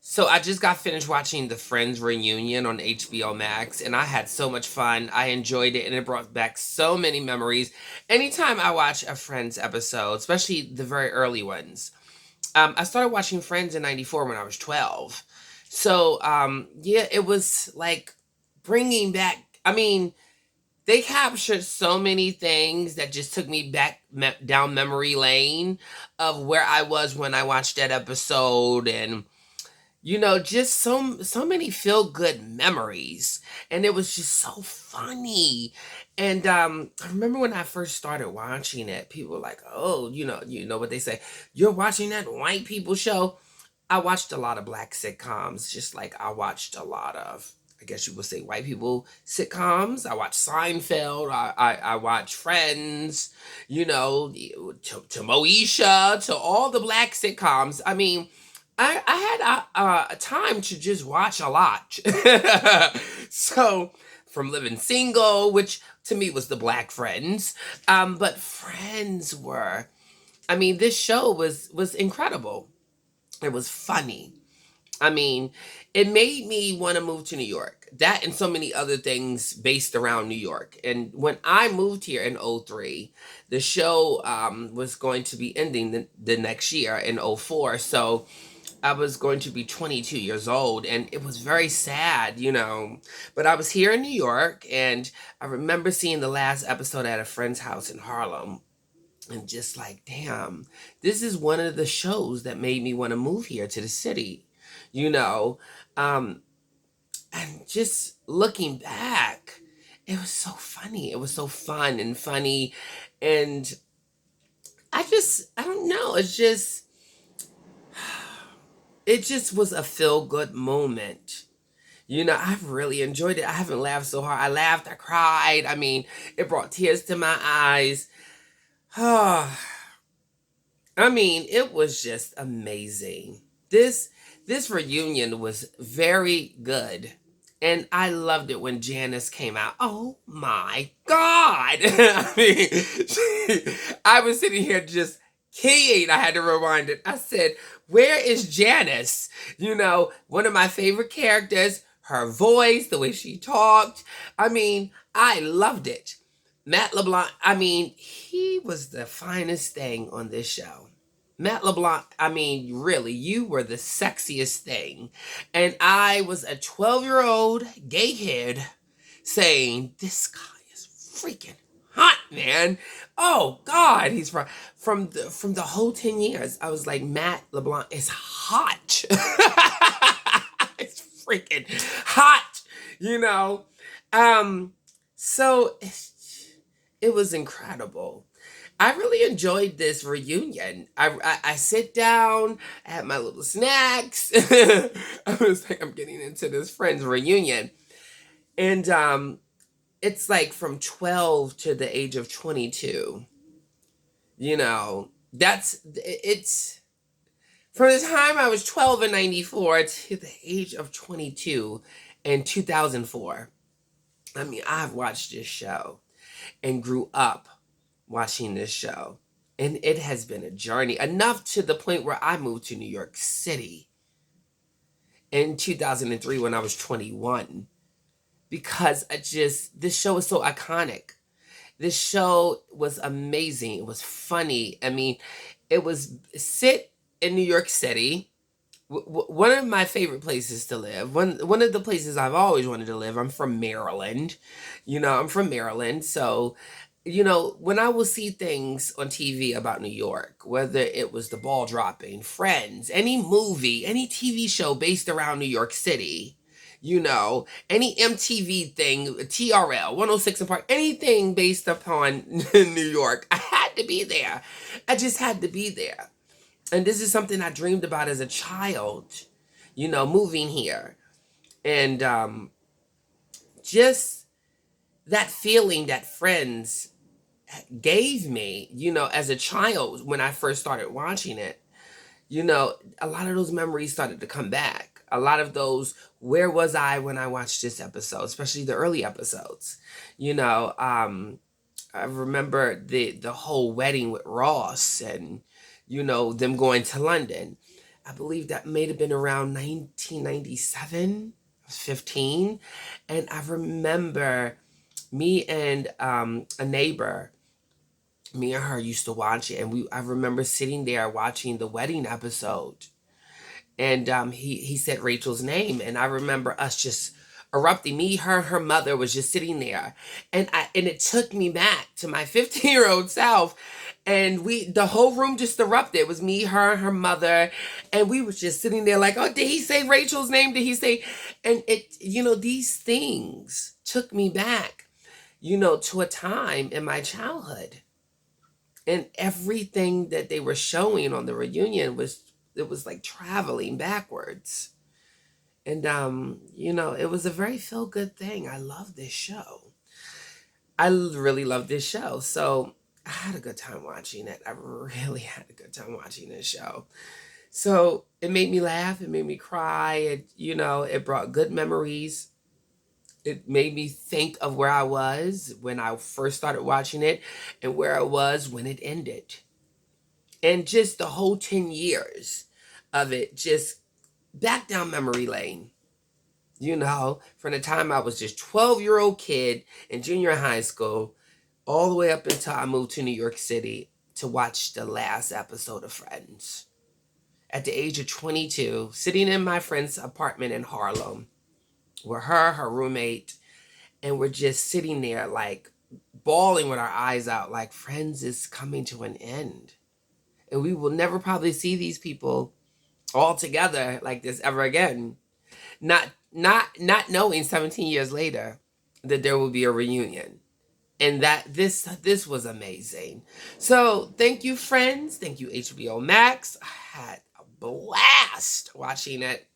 So I just got finished watching the Friends reunion on HBO Max, and I had so much fun. I enjoyed it, and it brought back so many memories. Anytime I watch a Friends episode, especially the very early ones, I started watching Friends in '94 when I was 12. So yeah, it was like bringing back. I mean, they captured so many things that just took me back down memory lane of where I was when I watched that episode, and just so many feel good memories, and it was just so funny. And I remember when I first started watching it, people were like, "Oh, you know what they say, you're watching that white people show." I watched a lot of black sitcoms, just like I watched a lot of, I guess you would say, white people sitcoms. I watched Seinfeld. I watched Friends. To Moesha, to all the black sitcoms. I mean, I had a time to just watch a lot. So from Living Single, which to me was the Black Friends, but Friends were. I mean, this show was incredible. It was funny. I mean, it made me want to move to New York. That and so many other things based around New York. And when I moved here in '03, the show was going to be ending the next year in '04. So I was going to be 22 years old, and it was very sad. But I was here in New York, and I remember seeing the last episode at a friend's house in Harlem, and just like, damn, this is one of the shows that made me want to move here to the city, you know. Um, and just looking back, it was so funny. It was so fun and funny, and I don't know. It just was a feel good moment. I really enjoyed it. I haven't laughed so hard. I laughed, I cried. I mean, it brought tears to my eyes. I mean, it was just amazing. This reunion was very good. And I loved it when Janice came out. Oh my God. I mean, I was sitting here just keying. I had to rewind it. I said, "Where is Janice?" One of my favorite characters, her voice, the way she talked. I mean, I loved it. Matt LeBlanc, I mean, he was the finest thing on this show. Matt LeBlanc, I mean, really, you were the sexiest thing. And I was a 12-year-old gay kid saying, "This guy is freaking hot, man. Oh God, he's from the whole 10 years. I was like, Matt LeBlanc is hot." It's freaking hot, you know. Um, so it was incredible. I really enjoyed this reunion. I sit down, I had my little snacks. I was like, I'm getting into this friends reunion, and it's like from 12 to the age of 22. It's from the time I was 12 in '94 to the age of 22 in 2004. I mean, I've watched this show and grew up watching this show. And it has been a journey, enough to the point where I moved to New York City in 2003 when I was 21, because this show is so iconic. This show was amazing. It was funny. I mean, it was sit in New York City, one of my favorite places to live. One of the places I've always wanted to live. I'm from Maryland. I'm from Maryland, so when I will see things on TV about New York, whether it was the ball dropping, Friends, any movie, any TV show based around New York City, any MTV thing, TRL, 106 and Park, anything based upon New York, I had to be there. I just had to be there. And this is something I dreamed about as a child, moving here. And just that feeling that Friends gave me, as a child when I first started watching it, a lot of those memories started to come back. A lot of those, where was I when I watched this episode, especially the early episodes. I remember the whole wedding with Ross, and them going to London. I believe that may have been around 1997. I was 15. And I remember me and a neighbor, me and her used to watch it. And I remember sitting there watching the wedding episode. And he said Rachel's name. And I remember us just erupting. Me, her, and her mother was just sitting there. And it took me back to my 15-year-old self. And the whole room just erupted. It was me, her, and her mother. And we was just sitting there like, oh, did he say Rachel's name? Did he say? And these things took me back, to a time in my childhood. And everything that they were showing on the reunion was like traveling backwards. And it was a very feel good thing. I love this show. I really love this show. So I had a good time watching it. I really had a good time watching this show. So it made me laugh. It made me cry. It brought good memories. It made me think of where I was when I first started watching it and where I was when it ended. And just the whole 10 years of it, just back down memory lane. From the time I was just 12-year-old kid in junior high school, all the way up until I moved to New York City to watch the last episode of Friends. At the age of 22, sitting in my friend's apartment in Harlem with her roommate, and we're just sitting there like bawling with our eyes out like Friends is coming to an end. And we will never probably see these people all together like this ever again. Not knowing 17 years later that there will be a reunion. And that this was amazing. So thank you, Friends. Thank you, HBO Max. I had a blast watching it.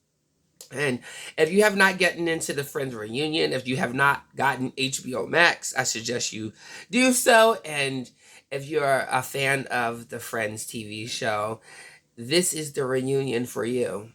And if you have not gotten into the Friends reunion, if you have not gotten HBO Max, I suggest you do so. And if you're a fan of the Friends TV show, this is the reunion for you.